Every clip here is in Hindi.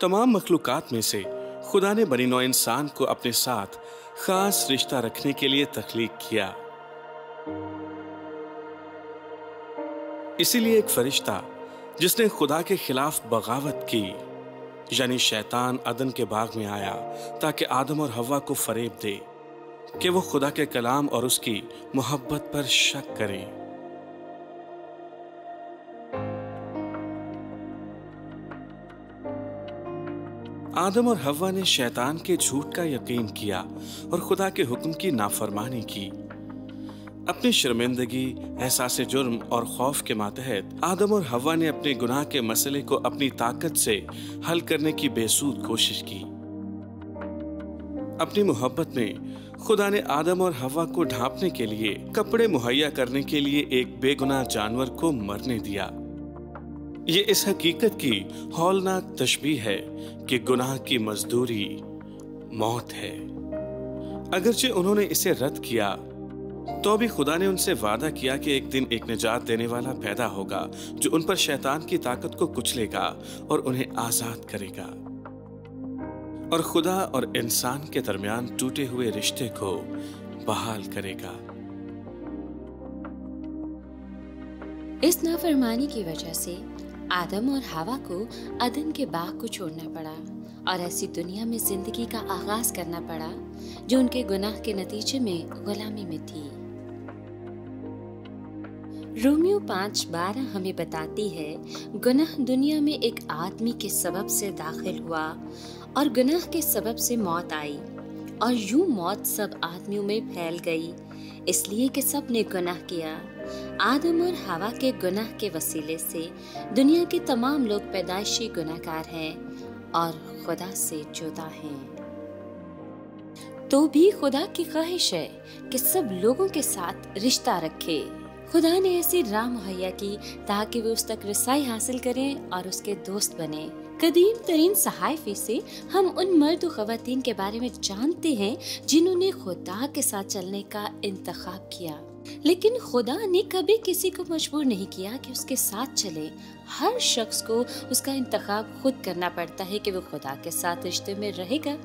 तमाम मखलूकात में से खुदा ने बनी नौ इंसान को अपने साथ खास रिश्ता रखने के लिए तख्लीक किया। इसीलिए एक फरिश्ता जिसने खुदा के खिलाफ बगावत की, यानी शैतान, अदन के बाग में आया ताकि आदम और हव्वा को फरेब दे कि वो खुदा के कलाम और उसकी मोहब्बत पर शक करें। आदम और हव्वा ने शैतान के झूठ का यकीन किया और खुदा के हुक्म की नाफरमानी की। अपनी शर्मिंदगी, एहसास जुर्म और खौफ के मातहत आदम और हव्वा ने अपने गुनाह के मसले को अपनी ताकत से हल करने की बेसूद कोशिश की। अपनी मोहब्बत में खुदा ने आदम और हव्वा को ढांपने के लिए, कपड़े मुहैया करने के लिए एक बेगुनाह जानवर को मरने दिया। ये इस हकीकत की हौलनाक तशबीह है कि गुनाह की मजदूरी मौत है। अगरचे उन्होंने इसे रद्द किया तो भी खुदा ने उनसे वादा किया कि एक दिन एक निजात देने वाला पैदा होगा जो उन पर शैतान की ताकत को कुचलेगा और उन्हें आजाद करेगा और खुदा और इंसान के दरमियान टूटे हुए रिश्ते को बहाल करेगा। इस नाफरमानी की वजह से आदम और हवा को अदन के बाग को छोड़ना पड़ा और ऐसी दुनिया में जिंदगी का आगाज करना पड़ा जो उनके गुनाह के नतीजे में गुलामी में थी। रोमियो 5:12 हमें बताती है, गुनाह दुनिया में एक आदमी के सबब से दाखिल हुआ और गुनाह के सबब से मौत आई और यूं मौत सब आदमियों में फैल गई, इसलिए कि सब ने गुनाह किया। आदम और हवा के गुनाह के वसीले से दुनिया के तमाम लोग पैदाइशी गुनाहगार हैं और खुदा से जुदा हैं। तो भी खुदा की ख्वाहिश है कि सब लोगों के साथ रिश्ता रखे। खुदा ने ऐसी राह मुहैया की ताकि वे उस तक रसाई हासिल करें और उसके दोस्त बने। कदीम तरीन सहाइफे से हम उन मर्द और ख़वातीन के बारे में जानते हैं जिन्होंने खुदा के साथ चलने का इंतखाब किया, लेकिन खुदा ने कभी किसी को मजबूर नहीं किया कि उसके साथ चले। हर शख्स को उसका इंतखाब खुद करना पड़ता है कि वो खुदा के साथ रिश्ते में रहेगा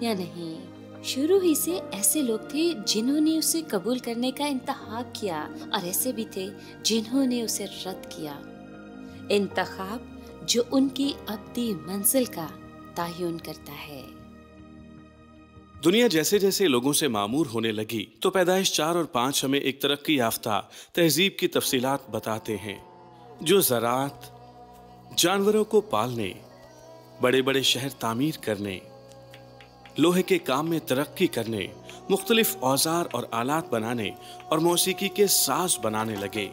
या नहीं। शुरू ही से ऐसे लोग थे जिन्होंने उसे कबूल करने का इंतखाब किया और ऐसे भी थे जिन्होंने उसे रद्द किया। इंतखाब जो उनकी अब्दी मंजिल का तयन करता है। दुनिया जैसे जैसे लोगों से मामूर होने लगी तो पैदाइश 4 और 5 हमें एक तरक्की याफ्ता तहजीब की तफसीलात बताते हैं जो ज़राअत, जानवरों को पालने, बड़े बड़े शहर तामीर करने, लोहे के काम में तरक्की करने, मुख्तलिफ औजार और आलात बनाने और मौसीकी के साज बनाने लगे।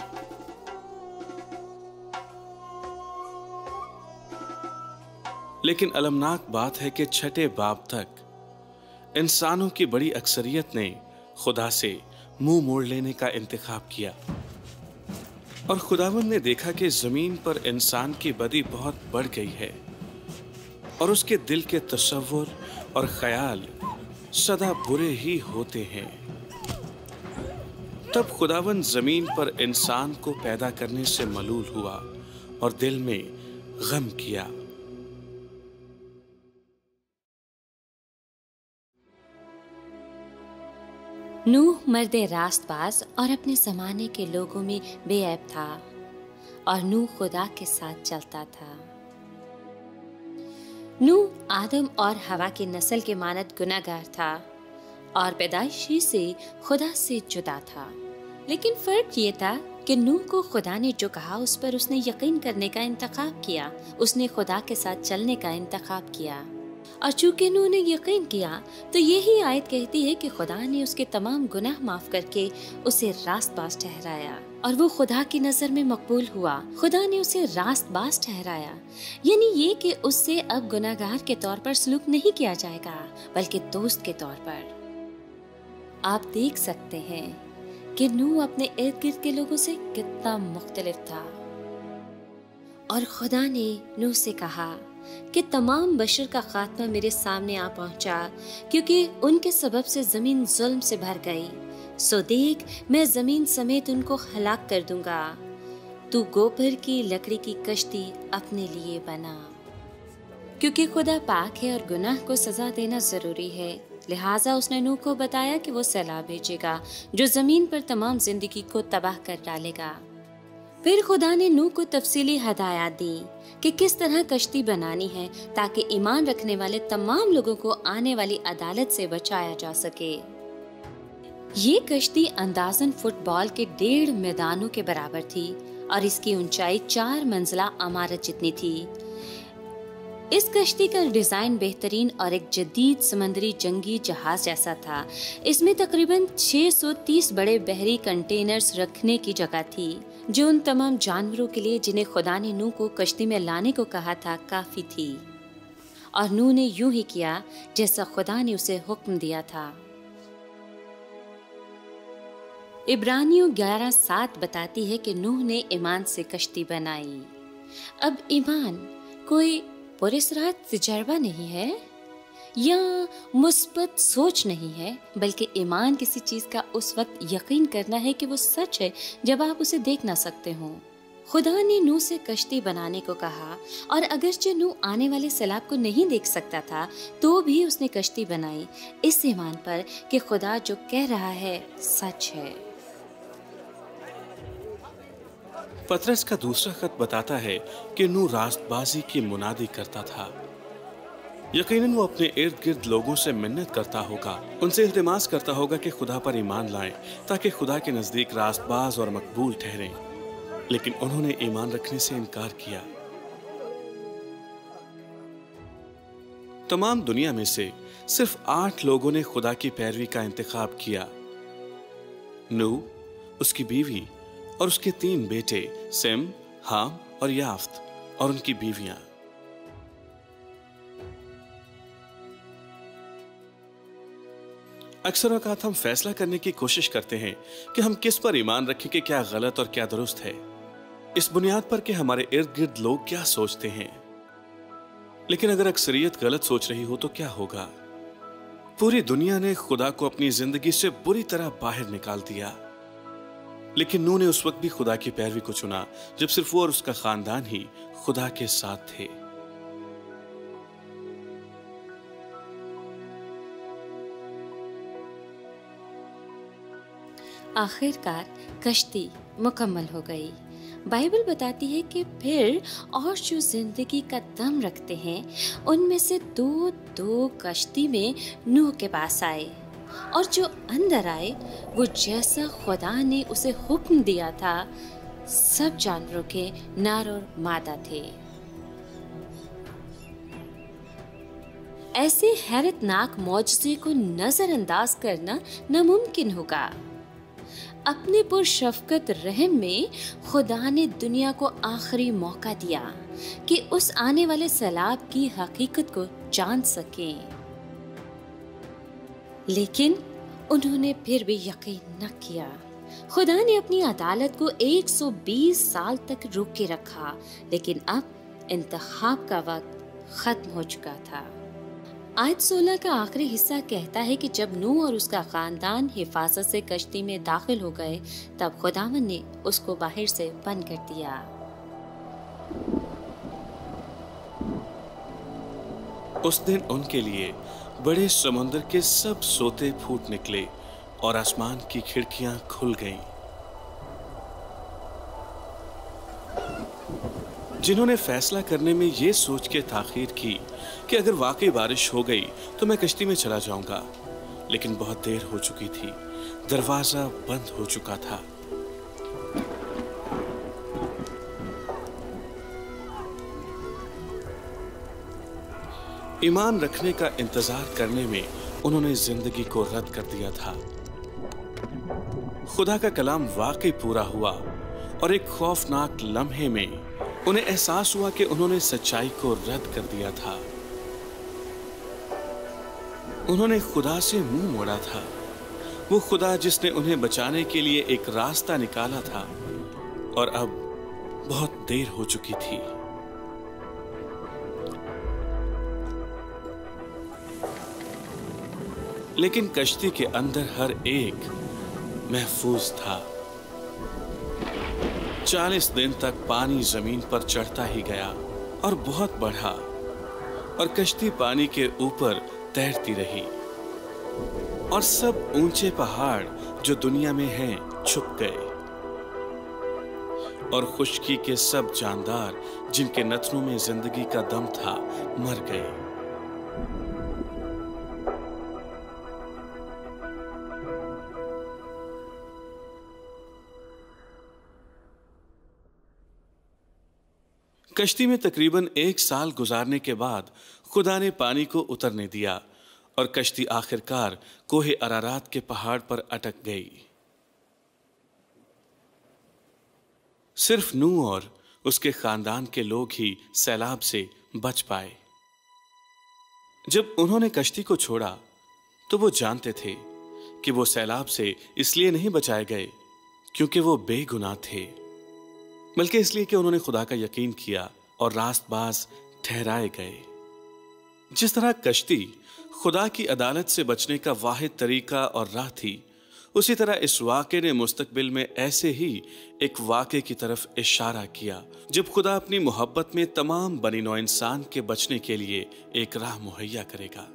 लेकिन अलमनाक बात है कि छठे बाब तक इंसानों की बड़ी अक्सरियत ने खुदा से मुंह मोड़ लेने का इंतखाब किया और खुदावंद ने देखा कि जमीन पर इंसान की बदी बहुत बढ़ गई है और उसके दिल के तसव्वुर और ख्याल सदा बुरे ही होते हैं। तब खुदावंद जमीन पर इंसान को पैदा करने से मलूल हुआ और दिल में गम किया। नूह मर्दे रास्तबाज और अपने ज़माने के लोगों में बेऐब था और नूह खुदा के साथ चलता था। नूह आदम और हवा की नस्ल के मानद गुनाहगार था और पैदाइशी से खुदा से जुदा था। लेकिन फर्क ये था कि नूह को खुदा ने जो कहा उस पर उसने यकीन करने का इंतखाब किया। उसने खुदा के साथ चलने का इंतखाब किया और चूंकि नूह ने यकीन किया तो यही आयत कहती है कि खुदा ने उसके तमाम गुनाह माफ करके उसे रास्तबाज ठहराया और वो खुदा की नजर में मकबूल हुआ। खुदा ने उसे रास्तबाज ठहराया, यानी ये कि उससे अब गुनाहगार के तौर पर सलूक नहीं किया जाएगा बल्कि दोस्त के तौर पर। आप देख सकते हैं कि नूह अपने इर्द गिर्द के लोगों से कितना मुख्तलिफ था और खुदा ने नूह से कहा कि तमाम बशर का खात्मा मेरे सामने आ पहुंचा क्योंकि उनके सबब से जमीन जुल्म से भर गई। सो देख, मैं जमीन समेत उनको हलाक कर दूंगा। तू गोबर की लकड़ी की कश्ती अपने लिए बना। क्योंकि खुदा पाक है और गुनाह को सजा देना जरूरी है, लिहाजा उसने नूह को बताया कि वो सैलाब भेजेगा जो जमीन पर तमाम जिंदगी को तबाह कर डालेगा। फिर खुदा ने नूह को तफसीली हदायत दी कि किस तरह कश्ती बनानी है ताकि ईमान रखने वाले तमाम लोगों को आने वाली अदालत से बचाया जा सके। ये कश्ती अंदाजन फुटबॉल के 1.5 मैदानों के बराबर थी और इसकी ऊंचाई 4 मंजिला इमारत जितनी थी। इस कश्ती का डिजाइन बेहतरीन और एक जदीद समंदरी जंगी जहाज जैसा था। इसमें तकरीबन 630 बड़े बहरी कंटेनर्स रखने की जगह थी, जो उन तमाम जानवरों के लिए जिन्हें खुदा ने नूह को कश्ती में लाने को कहा था काफी थी। और नूह ने यूं ही किया जैसा खुदा ने उसे हुक्म दिया था। इब्रानियों 11:7 बताती है कि नूह ने ईमान से कश्ती बनाई। अब ईमान कोई पुरस्रात तजर्बा नहीं है या मुस्बत सोच नहीं है, बल्कि ईमान किसी चीज का उस वक्त यकीन करना है कि वो सच है जब आप उसे देख ना सकते हो। खुदा ने नूह से कश्ती बनाने को कहा और अगरचे नूह आने वाले सैलाब को नहीं देख सकता था तो भी उसने कश्ती बनाई, इस ईमान पर कि खुदा जो कह रहा है सच है। पतरस का दूसरा खत बताता है कि नूह रास्तबाजी की मुनादी करता था। यकीनन वो अपने इर्द गिर्द लोगों से मिन्नत करता होगा, उनसे इल्तिमास करता होगा कि खुदा पर ईमान लाएं ताकि खुदा के नजदीक रास्तबाज और मकबूल ठहरें, लेकिन उन्होंने ईमान रखने से इनकार किया। तमाम दुनिया में से सिर्फ 8 लोगों ने खुदा की पैरवी का इंतखाब किया। नूह, उसकी बीवी और उसके 3 बेटे सेम, हाम और याफ्त और उनकी बीवियां। अक्सर औकात हम फैसला करने की कोशिश करते हैं कि हम किस पर ईमान रखें कि क्या गलत और क्या दुरुस्त है, इस बुनियाद पर कि हमारे इर्द गिर्द लोग क्या सोचते हैं। लेकिन अगर अक्सरियत गलत सोच रही हो तो क्या होगा? पूरी दुनिया ने खुदा को अपनी जिंदगी से बुरी तरह बाहर निकाल दिया, लेकिन नूह ने उस वक्त भी खुदा की पैरवी को चुना जब सिर्फ वो और उसका खानदान ही खुदा के साथ थे। आखिरकार कश्ती मुकम्मल हो गई। बाइबल बताती है कि फिर और जो जिंदगी का दम रखते हैं उनमें से 2 कश्ती में नूह के पास आए, और जो अंदर आए वो जैसा खुदा ने उसे हुक्म दिया था सब जानवरों के नर और मादा थे। ऐसे हैरतनाक मौजज़े को नजरअंदाज करना नामुमकिन होगा। अपने पुरशफ़क़त रहम में खुदा ने दुनिया को आखिरी मौका दिया कि उस आने वाले सैलाब की हकीकत को जान सकें, लेकिन उन्होंने फिर भी यकीन न किया। खुदा ने अपनी अदालत को 120 साल तक रोक के रखा, लेकिन अब इंतखाब का वक्त खत्म हो चुका था। आयत 16 का आखिरी हिस्सा कहता है कि जब नूह और उसका खानदान हिफाजत से कश्ती में दाखिल हो गए तब खुदावंद ने उसको बाहर से बंद कर दिया। उस दिन उनके लिए बड़े समुद्र के सब सोते फूट निकले और आसमान की खिड़कियां खुल गईं। जिन्होंने फैसला करने में ये सोच के ताखीर की कि अगर वाकई बारिश हो गई तो मैं कश्ती में चला जाऊंगा, लेकिन बहुत देर हो चुकी थी, दरवाजा बंद हो चुका था। ईमान रखने का इंतजार करने में उन्होंने जिंदगी को रद्द कर दिया था। खुदा का कलाम वाकई पूरा हुआ और एक खौफनाक लम्हे में उन्हें एहसास हुआ कि उन्होंने सच्चाई को रद्द कर दिया था। उन्होंने खुदा से मुंह मोड़ा था, वो खुदा जिसने उन्हें बचाने के लिए एक रास्ता निकाला था, और अब बहुत देर हो चुकी थी। लेकिन कश्ती के अंदर हर एक महफूज था। 40 दिन तक पानी जमीन पर चढ़ता ही गया और बहुत बढ़ा। और कश्ती पानी के ऊपर तैरती रही और सब ऊंचे पहाड़ जो दुनिया में हैं छुप गए और खुशकी के सब जानदार जिनके नथनों में जिंदगी का दम था मर गए। कश्ती में तकरीबन 1 साल गुजारने के बाद खुदा ने पानी को उतरने दिया और कश्ती आखिरकार कोहे अरारात के पहाड़ पर अटक गई। सिर्फ नूह और उसके खानदान के लोग ही सैलाब से बच पाए। जब उन्होंने कश्ती को छोड़ा तो वो जानते थे कि वो सैलाब से इसलिए नहीं बचाए गए क्योंकि वो बेगुनाह थे, बल्कि इसलिए कि उन्होंने खुदा का यकीन किया और रास्तबाज ठहराए गए। जिस तरह कश्ती खुदा की अदालत से बचने का वाहिद तरीका और राह थी, उसी तरह इस वाक़े ने मुस्तकबिल में ऐसे ही एक वाक़े की तरफ इशारा किया जब खुदा अपनी मोहब्बत में तमाम बनी नौ इंसान के बचने के लिए एक राह मुहैया करेगा।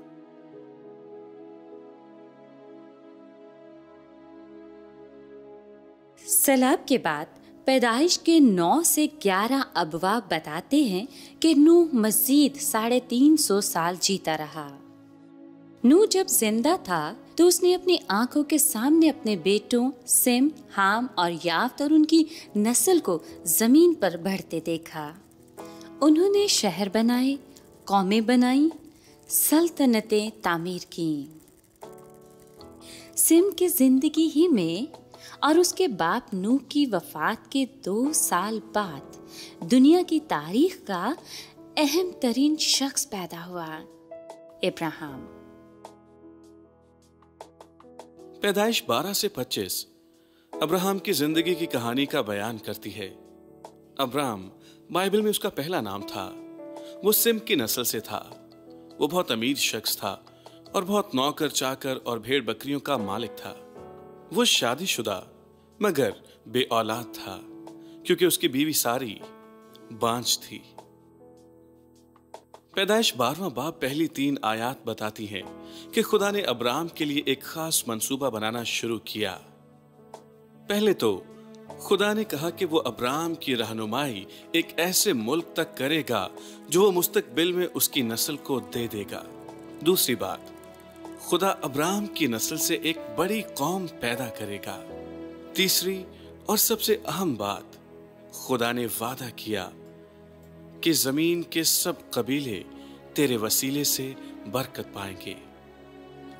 सैलाब के बाद पैदाइश के 9 से 11 अबवाब बताते हैं कि नूह मज़ीद 350 साल जीता रहा। नूह जब जिंदा था तो उसने अपनी आंखों के सामने अपने बेटों सिम, हाम और याफ्त और उनकी नस्ल को जमीन पर बढ़ते देखा। उन्होंने शहर बनाए, कौमें बनाई, सल्तनतें तामीर की। सिम की जिंदगी ही में और उसके बाप नूह की वफात के 2 साल बाद दुनिया की तारीख का अहम तरीन शख्स पैदा हुआ, इब्राहिम। पैदाइश 12 से 25 अब्राहम की जिंदगी की कहानी का बयान करती है। अब्राम बाइबल में उसका पहला नाम था। वो सिम की नस्ल से था। वो बहुत अमीर शख्स था और बहुत नौकर चाकर और भेड़ बकरियों का मालिक था। वो शादीशुदा मगर बे औलाद था क्योंकि उसकी बीवी सारी बांझ थी। पैदाइश 12वां बाब पहली 3 आयात बताती हैं कि खुदा ने अब्राम के लिए एक खास मंसूबा बनाना शुरू किया। पहले तो खुदा ने कहा कि वो अब्राम की रहनुमाई एक ऐसे मुल्क तक करेगा जो वो मुस्तकबिल में उसकी नस्ल को दे देगा। दूसरी बात, खुदा अब्राम की नस्ल से एक बड़ी कौम पैदा करेगा। तीसरी और सबसे अहम बात, खुदा ने वादा किया कि जमीन के सब कबीले तेरे वसीले से बरकत पाएंगे।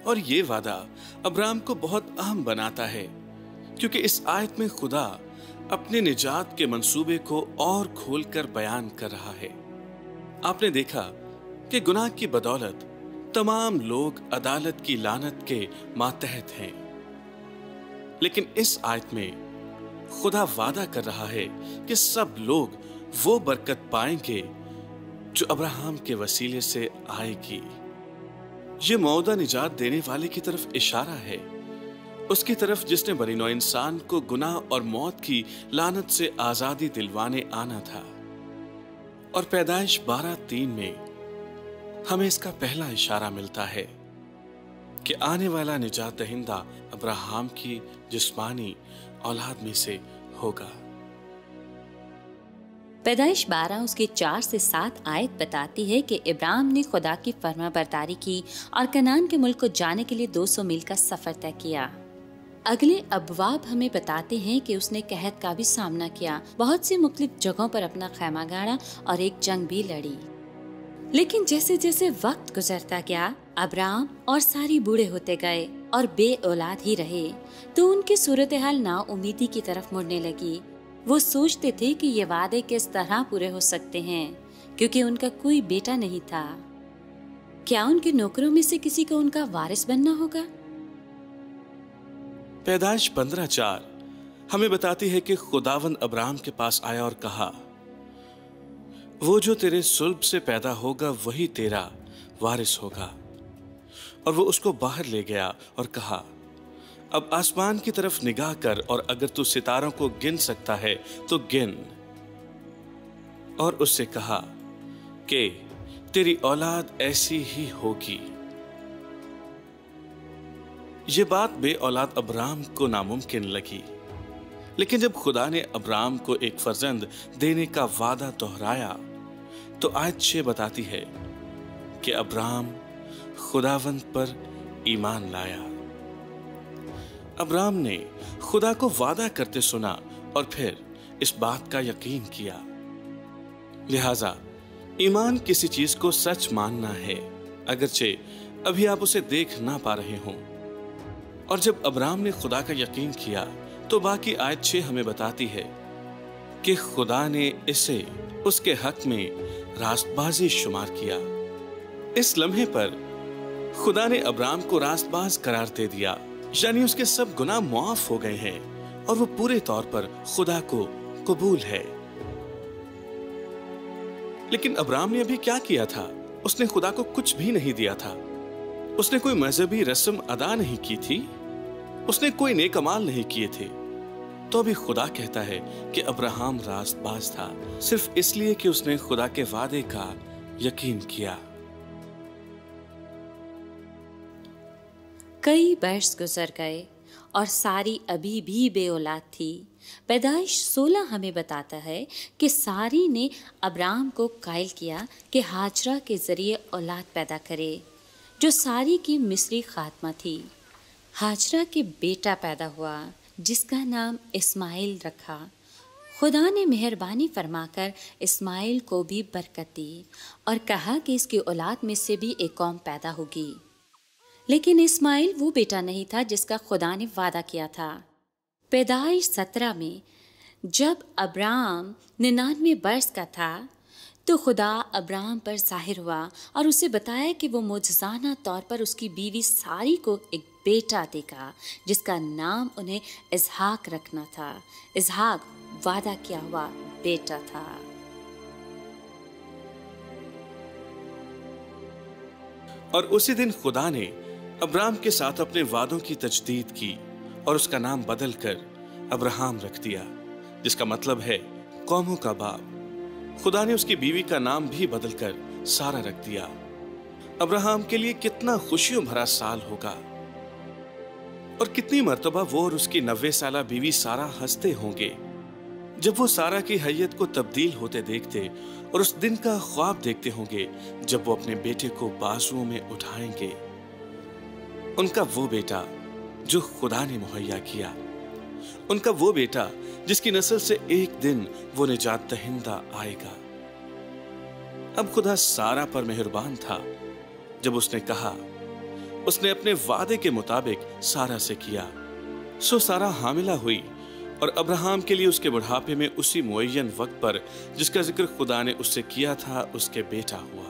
और ये वादा अब्राम को बहुत अहम बनाता है क्योंकि इस आयत में खुदा अपने निजात के मंसूबे को और खोलकर बयान कर रहा है। आपने देखा कि गुनाह की बदौलत तमाम लोग अदालत की लानत के मातहत हैं, लेकिन इस आयत में खुदा वादा कर रहा है कि सब लोग वो बरकत पाएंगे जो अब्राहम के वसीले से आएगी। ये मौदा निजात देने वाले की तरफ इशारा है, उसकी तरफ जिसने बनी नौ इंसान को गुनाह और मौत की लानत से आजादी दिलवाने आना था। और पैदाइश 12:3 में हमें इसका पहला इशारा मिलता है कि आने वाला निजात दहिंदा अब्राहम की जिस्मानी औलाद में से होगा। पैदाइश 12 उसके 4 से 7 आयत बताती है कि इब्राहिम ने खुदा की फरमाबरदारी की और कनान के मुल्क को जाने के लिए 200 मील का सफर तय किया। अगले अबवाब हमें बताते हैं कि उसने कहत का भी सामना किया, बहुत सी मुख्तलिफ जगहों पर अपना खैमा गाड़ा और एक जंग भी लड़ी। लेकिन जैसे जैसे वक्त गुजरता गया, अब्राम और सारी बूढ़े होते गए और बे औलाद ही रहे, तो उनकी सूरत हाल नाउमीदी की तरफ मुड़ने लगी। वो सोचते थे कि ये वादे किस तरह पूरे हो सकते हैं, क्योंकि उनका कोई बेटा नहीं था। क्या उनके नौकरों में से किसी को उनका वारिस बनना होगा? पैदाइश 15:4 हमें बताती है कि खुदावंद अब्राहम के पास आया और कहा, वो जो तेरे सुल्ब से पैदा होगा वही तेरा वारिस होगा। और वो उसको बाहर ले गया और कहा, अब आसमान की तरफ निगाह कर और अगर तू सितारों को गिन सकता है तो गिन। और उससे कहा कि तेरी औलाद ऐसी ही होगी। ये बात बे औलाद अब्राम को नामुमकिन लगी, लेकिन जब खुदा ने अब्राम को एक फर्जंद देने का वादा दोहराया तो आयत 6 बताती है कि अब्राम खुदावंद पर ईमान लाया। अब्राम ने खुदा को वादा करते सुना और फिर इस बात का यकीन किया। लिहाजा ईमान किसी चीज को सच मानना है, अगरचे अभी आप उसे देख ना पा रहे हों। और जब अब्राम ने खुदा का यकीन किया तो बाकी आयत 6 हमें बताती है कि खुदा ने इसे उसके हक में रास्तबाजी शुमार किया। इस लम्हे पर खुदा ने अब्राम को रास्तबाज करार दे दिया, यानी उसके सब गुनाह मुआफ हो गए हैं और वो पूरे तौर पर खुदा को कबूल है। लेकिन अब्राम ने अभी क्या किया था? उसने खुदा को कुछ भी नहीं दिया था। उसने कोई मजहबी रस्म अदा नहीं की थी, उसने कोई नेक अमाल नहीं किए थे। तो अभी खुदा कहता है कि अब्राहम रास्तबाज था सिर्फ इसलिए कि उसने खुदा के वादे का यकीन किया। कई वर्ष गुजर गए और सारी अभी भी बे औलाद थी। पैदाइश 16 हमें बताता है कि सारी ने अब्राम को कायल किया कि हाजरा के जरिए औलाद पैदा करे, जो सारी की मिस्री खात्मा थी। हाजरा के बेटा पैदा हुआ जिसका नाम इस्माइल रखा। खुदा ने मेहरबानी फरमाकर इस्माइल को भी बरकत दी और कहा कि इसकी औलाद में से भी एक कौम पैदा होगी। लेकिन इस्माइल वो बेटा नहीं था जिसका खुदा ने वादा किया था। पैदाइश 17 में जब अब्राम 99 वर्ष का था तो खुदा अब्राम पर जाहिर हुआ और उसे बताया कि वो मुजज़ाना तौर पर उसकी बीवी सारी को एक बेटा देगा जिसका नाम उन्हें इसहाक रखना था। इसहाक वादा किया हुआ बेटा था। और उसी दिन खुदा ने अब्राम के साथ अपने वादों की तजदीद की और उसका नाम बदलकर अब्राहम रख दिया, जिसका मतलब है कौमों का बाप। खुदा ने उसकी बीवी का नाम भी बदलकर सारा रख दिया। अब्राहम के लिए कितना खुशियों भरा साल होगा और कितनी मर्तबा वो और उसकी 90 साला बीवी सारा हंसते होंगे जब वो सारा की हैयत को तब्दील होते देखते और उस दिन का ख्वाब देखते होंगे जब वो अपने बेटे को बाजुओं में उठाएंगे। उनका वो बेटा जो खुदा ने मुहैया किया, उनका वो बेटा जिसकी नस्ल से एक दिन वो निजात दहिंदा आएगा। अब खुदा सारा पर मेहरबान था जब उसने कहा, उसने अपने वादे के मुताबिक सारा से किया। सो सारा हामिला हुई और अब्राहम के लिए उसके बुढ़ापे में उसी मुअय्यन वक्त पर जिसका जिक्र खुदा ने उससे किया था उसके बेटा हुआ।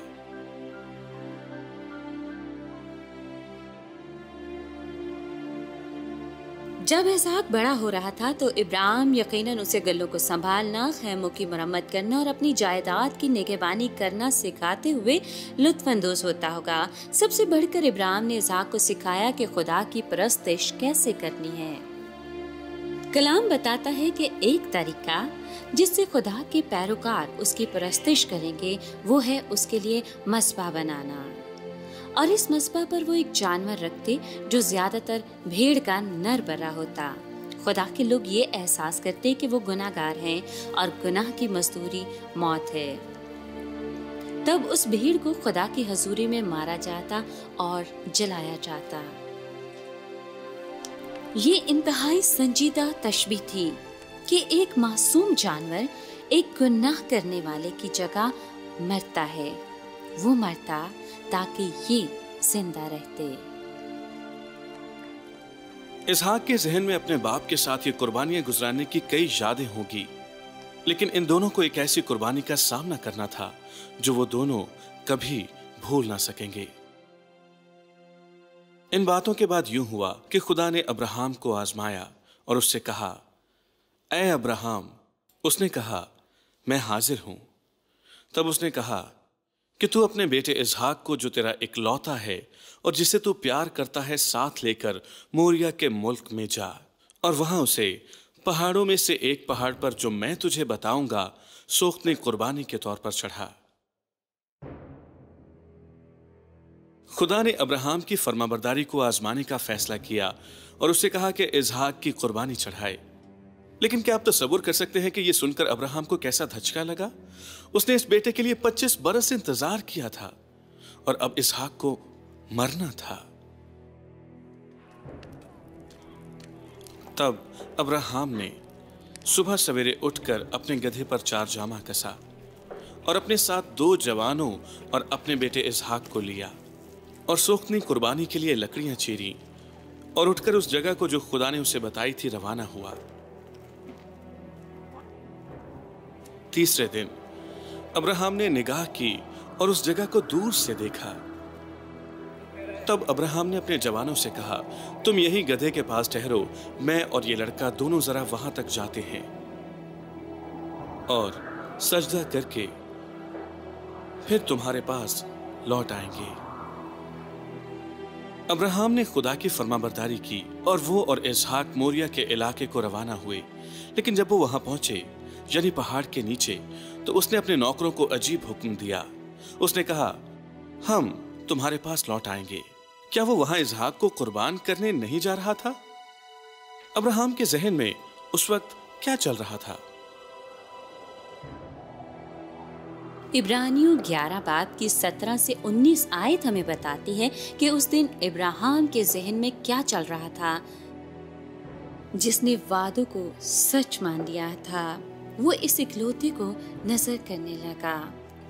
जब इसहाक बड़ा हो रहा था तो इब्राहिम यकीनन उसे गल्लों को संभालना, खैमों की मरम्मत करना और अपनी जायदाद की निगहबानी करना सिखाते हुए लुत्फानंदोज होता होगा। सबसे बढ़कर इब्राहिम ने इसहाक को सिखाया कि खुदा की परस्तिश कैसे करनी है। कलाम बताता है कि एक तरीका जिससे खुदा के पैरोकार उसकी परस्तिश करेंगे वो है उसके लिए मस्बा बनाना, और इस मस्बा पर वो एक जानवर रखते जो ज्यादातर भेड़ का नर बर्रा होता। खुदा के लोग ये एहसास करते कि वो गुनाहगार हैं और गुनाह की मजदूरी मौत है। तब उस भेड़ को खुदा की हजूरी में मारा जाता और जलाया जाता। ये इंतहाई संजीदा तशबीह थी कि एक मासूम जानवर एक गुनाह करने वाले की जगह मरता है। वो मरता ताकि ये जिंदा रहते। इसहाक के जहन में अपने बाप के साथ ये कुर्बानियां गुजराने की कई यादें होंगी, लेकिन इन दोनों को एक ऐसी कुर्बानी का सामना करना था जो वो दोनों कभी भूल ना सकेंगे। इन बातों के बाद यूं हुआ कि खुदा ने अब्राहम को आजमाया और उससे कहा, ऐ अब्राहम। उसने कहा, मैं हाजिर हूं। तब उसने कहा कि तू अपने बेटे इसहाक को जो तेरा इकलौता है और जिसे तू प्यार करता है साथ लेकर मोरिया के मुल्क में जा और वहां उसे पहाड़ों में से एक पहाड़ पर जो मैं तुझे बताऊंगा सोख्तने कुर्बानी के तौर पर चढ़ा। खुदा ने अब्राहम की फरमाबरदारी को आजमाने का फैसला किया और उससे कहा कि इसहाक की कुर्बानी चढ़ाए। लेकिन क्या आप तसव्वुर कर सकते हैं कि यह सुनकर अब्राहम को कैसा धचका लगा? उसने इस बेटे के लिए 25 बरस इंतजार किया था और अब इसहाक को मरना था। तब अब्राहम ने सुबह सवेरे उठकर अपने गधे पर 4 जामा कसा और अपने साथ 2 जवानों और अपने बेटे इसहाक को लिया और सोख्तनी कुर्बानी के लिए लकड़ियां चीरी और उठकर उस जगह को जो खुदा ने उसे बताई थी रवाना हुआ। तीसरे दिन अब्राहम ने निगाह की और उस जगह को दूर से देखा। तब अब्राहम ने अपने जवानों से कहा, तुम यही गधे के पास ठहरो, मैं और ये लड़का दोनों जरा वहां तक जाते हैं और सजदा करके फिर तुम्हारे पास लौट आएंगे। अब्राहम ने खुदा की फरमाबरदारी की और वो और इसहाक मोरिया के इलाके को रवाना हुए। लेकिन जब वो वहां पहुंचे, यानी पहाड़ के नीचे, तो उसने अपने नौकरों को अजीब हुक्म दिया। उसने कहा, हम तुम्हारे पास लौट आएंगे। क्या वो वहां इसहाक को कुर्बान करने नहीं जा रहा था? अब्राहम के जहन में उस वक्त क्या चल रहा था? इब्रानियों 11 बाब की 17 से 19 आयत हमें बताती है कि उस दिन इब्राहिम के जहन में क्या चल रहा था। जिसने वादों को सच मान लिया था, वो इस इकलौते को नजर करने लगा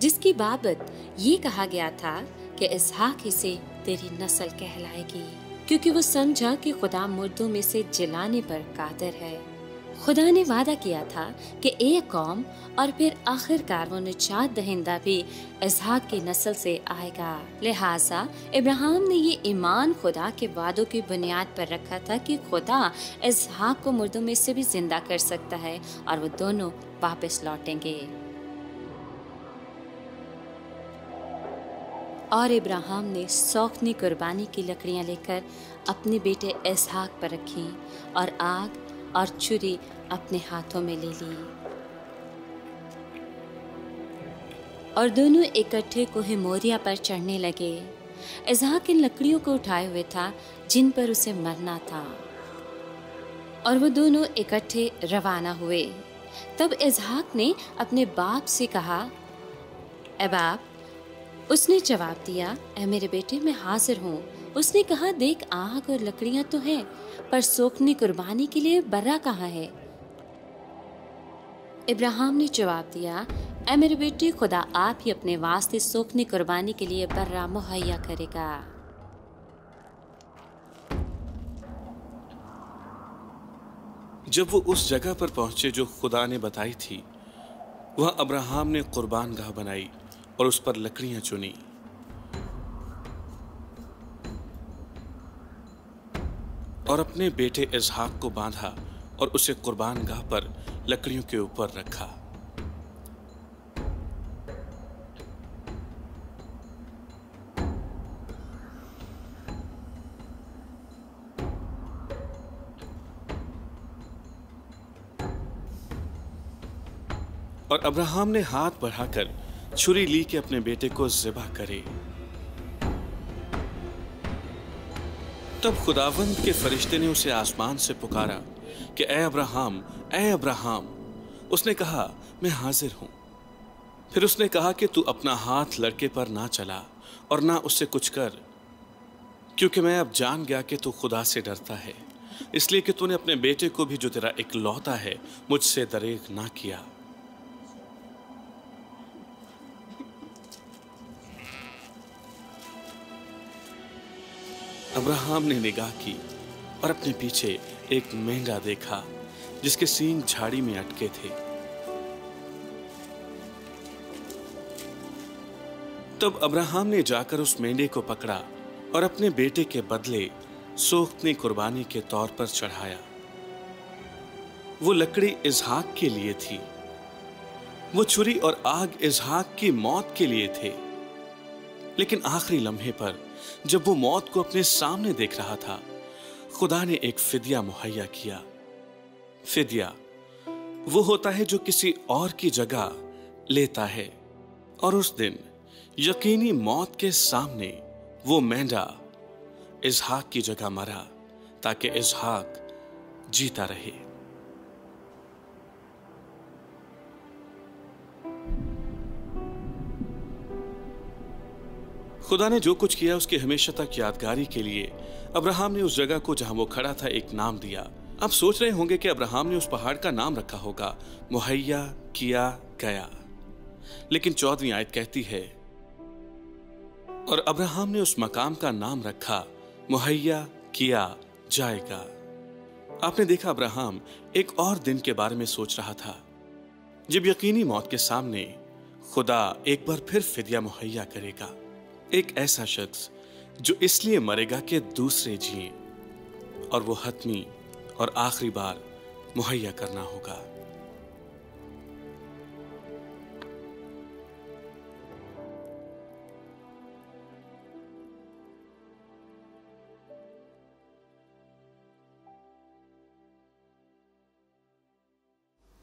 जिसकी बाबत ये कहा गया था कि इसहाक ही से तेरी नस्ल कहलाएगी, क्योंकि वो समझा कि खुदा मुर्दों में से जिलाने पर कादिर है। खुदा ने वादा किया था कि एक कौम और फिर आखिरकार वो निजात दहिंदा भी इसहाक की नस्ल से आएगा। लिहाजा इब्राहिम ने ये ईमान खुदा के वादों की बुनियाद पर रखा था कि खुदा इसहाक को मुर्दों में से भी जिंदा कर सकता है और वो दोनों वापस लौटेंगे। और इब्राहिम ने सौखनी कुर्बानी की लकड़ियां लेकर अपने बेटे इसहाक पर रखी और आग और छुरी अपने हाथों में ले ली और दोनों इकट्ठे कोहे मोरिया पर चढ़ने लगे। इसहाक इन लकड़ियों को उठाए हुए था जिन पर उसे मरना था और वो दोनों इकट्ठे रवाना हुए। तब इसहाक ने अपने बाप से कहा, ए बाप। उसने जवाब दिया, ए मेरे बेटे, मैं हाजिर हूँ। उसने कहा, देख आग और लकड़ियां तो हैं, पर सोखनी कुर्बानी के लिए बर्रा कहाँ है? इब्राहिम ने जवाब दिया, ए मेरे बेटे, खुदा आप ही अपने वास्ते सोखनी कुर्बानी के लिए बर्रा मुहैया करेगा। जब वो उस जगह पर पहुंचे जो खुदा ने बताई थी, वहां अब्राहम ने कुर्बान गाह बनाई और उस पर लकड़ियां चुनी। और अपने बेटे इसहाक को बांधा और उसे कुर्बान गाह पर लकड़ियों के ऊपर रखा। और अब्राहम ने हाथ बढ़ाकर छुरी ली कि अपने बेटे को ज़िबा करे। तब खुदावंद के फरिश्ते ने उसे आसमान से पुकारा कि ए अब्राहम, ए अब्राहम। उसने कहा, मैं हाजिर हूं। फिर उसने कहा कि तू अपना हाथ लड़के पर ना चला और ना उससे कुछ कर, क्योंकि मैं अब जान गया कि तू खुदा से डरता है, इसलिए कि तूने अपने बेटे को भी जो तेरा इकलौता है मुझसे दरेग ना किया। अब्राहम ने निगाह की और अपने पीछे एक मेंढा देखा जिसके सींग झाड़ी में अटके थे। तब अब्राहम ने जाकर उस मेंढे को पकड़ा और अपने बेटे के बदले सोख्तनी कुर्बानी के तौर पर चढ़ाया। वो लकड़ी इसहाक के लिए थी, वो छुरी और आग इसहाक की मौत के लिए थे। लेकिन आखिरी लम्हे पर जब वो मौत को अपने सामने देख रहा था, खुदा ने एक फिदिया मुहैया किया। फिदिया वो होता है जो किसी और की जगह लेता है और उस दिन यकीनी मौत के सामने वो मेंढा इसहाक की जगह मरा ताकि इसहाक जीता रहे। खुदा ने जो कुछ किया उसकी हमेशा तक यादगारी के लिए अब्राहम ने उस जगह को जहां वो खड़ा था एक नाम दिया। आप सोच रहे होंगे कि अब्राहम ने उस पहाड़ का नाम रखा होगा मुहैया किया गया, लेकिन 14वीं आयत कहती है और अब्राहम ने उस मकाम का नाम रखा मुहैया किया जाएगा। आपने देखा अब्राहम एक और दिन के बारे में सोच रहा था जब यकीनी मौत के सामने खुदा एक बार फिर फिदिया मुहैया करेगा। एक ऐसा शख्स जो इसलिए मरेगा कि दूसरे जिए, और वो हतमी और आखिरी बार मुहैया करना होगा।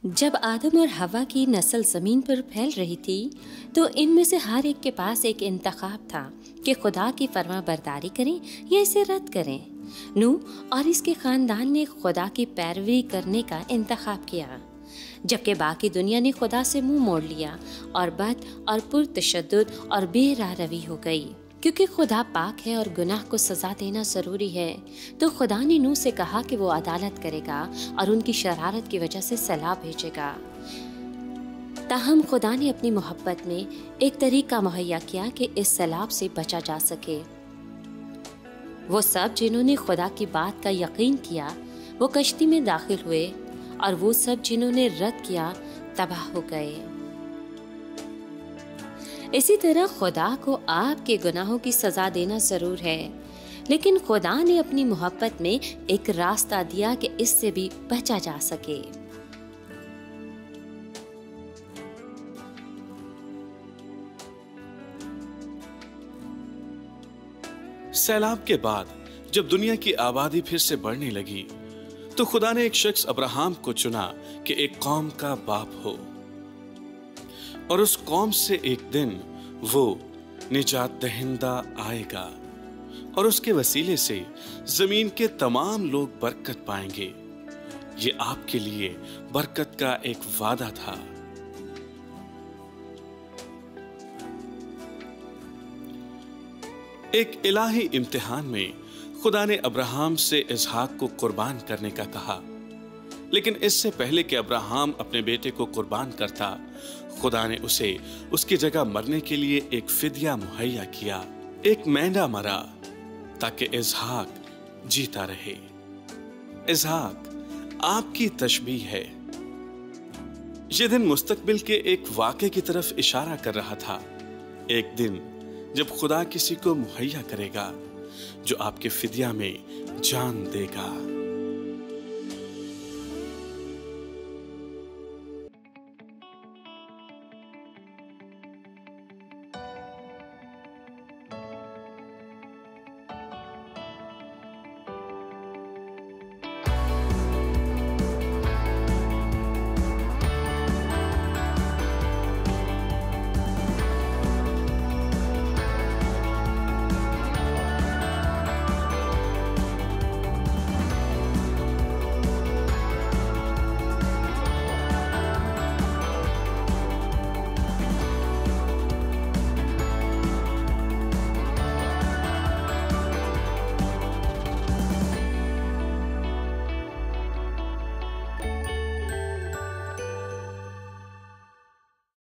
जब आदम और हवा की नस्ल जमीन पर फैल रही थी तो इनमें से हर एक के पास एक इंतखाब था कि खुदा की फरमाबरदारी करें या इसे रद्द करें। नूह और इसके खानदान ने खुदा की पैरवी करने का इंतखाब किया, जबकि बाकी दुनिया ने खुदा से मुंह मोड़ लिया और बद और पुरतशद्दुद और बेरारवी हो गई। क्योंकि खुदा पाक है और गुनाह को सजा देना जरूरी है, तो खुदा ने नूह से कहा कि वो अदालत करेगा और उनकी शरारत की वजह से सैलाब भेजेगा। ताहम खुदा ने अपनी मोहब्बत में एक तरीका मुहैया किया कि इस सैलाब से बचा जा सके। वो सब जिन्होंने खुदा की बात का यकीन किया वो कश्ती में दाखिल हुए, और वो सब जिन्होंने रद्द किया तबाह हो गए। इसी तरह खुदा को आपके गुनाहों की सजा देना जरूर है, लेकिन खुदा ने अपनी मोहब्बत में एक रास्ता दिया कि इससे भी बचा जा सके। सैलाब के बाद जब दुनिया की आबादी फिर से बढ़ने लगी तो खुदा ने एक शख्स अब्राहम को चुना कि एक कौम का बाप हो, और उस कौम से एक दिन वो निजात दहिंदा आएगा और उसके वसीले से जमीन के तमाम लोग बरकत पाएंगे। ये आपके लिए बरकत का एक वादा था। एक इलाही इम्तिहान में खुदा ने अब्राहम से इसहाक को कुर्बान करने का कहा, लेकिन इससे पहले कि अब्राहम अपने बेटे को कुर्बान करता, खुदा ने उसे उसकी जगह मरने के लिए एक फिदिया मुहैया किया। एक मेंढा मरा ताकि इसहाक जीता रहे। इसहाक आपकी तशबीह है। यह दिन मुस्तकबिल के एक वाक़े की तरफ इशारा कर रहा था। एक दिन जब खुदा किसी को मुहैया करेगा जो आपके फिदिया में जान देगा।